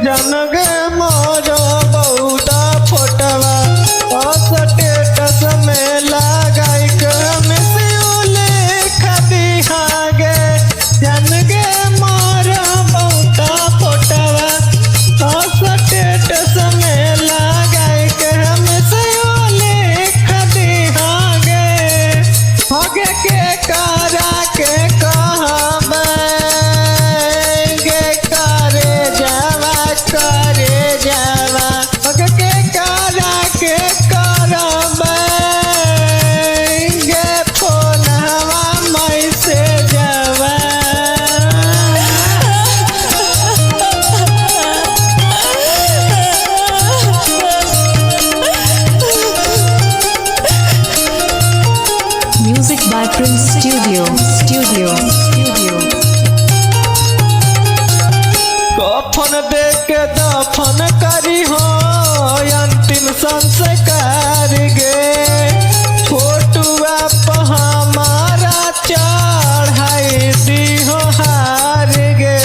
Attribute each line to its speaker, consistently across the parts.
Speaker 1: जन गे मोर बहुता फोटवा स्टेटस में लगाई के मिसयूले खदी हागे जन गे मोर बहुता फोटवा स्टेटस में लगाई के मिसयूले खदी हागे हागे के करा के कहबे गे करे जावा हागे के करा के करबे गे फोनवा मैसेजवा
Speaker 2: Music by Prince Studio.
Speaker 1: कफन दे के दफन करी हो अंतिम संस्कार गे फोटुआ पर हमारा चढ़ाई दी हो हार गे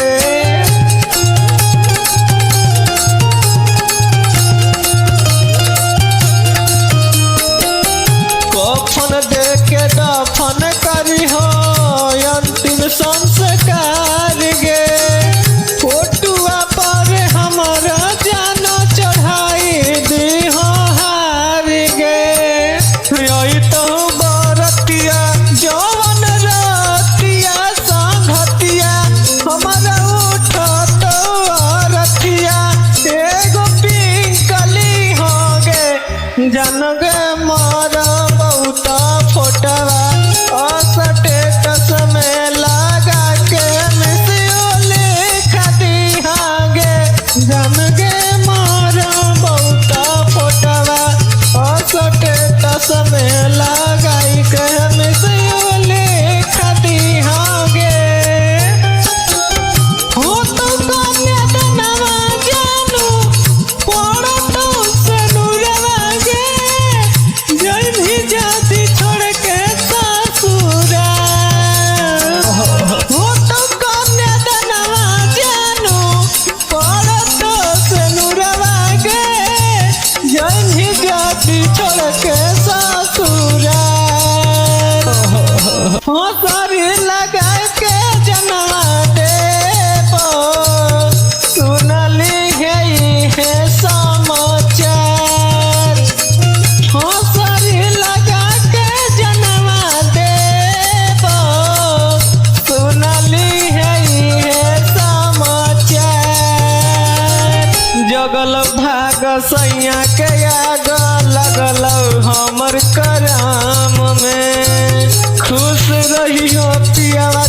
Speaker 1: कफन दे के दफन करी हो अंतिम संस्कार गे फोटुआ पर हमारा जान चढ़ाई दी हो हार गे यही तो बरतिया जवन रतिया संगतिया हमारा उठ तो रतिया एगो पिंकली हो गे जन गे मोर बहुता फोटवा स्टेटस में लगा के मिसयूले खदी हागे जन गे मोर बहुता फोटवा स्टेटस में लगाई के मिसयूले खदी हागे हो तो कन्यादानवा जानू पड़ो तो सनुरवा गे जय भी जाति छोड़ के ससुरा हो तो कन्यादानवा जानू पड़ो तो सनुरवा गे जय भी जाति छोड़ के ससुरा हो सारी लगा के जनवा देबो सुनली है समाचार हो सारी लगा के जनवा देबो सुनली है समाचार जगल भाग सैया के आग लगल हमर कराम में खुश रहियो पियावा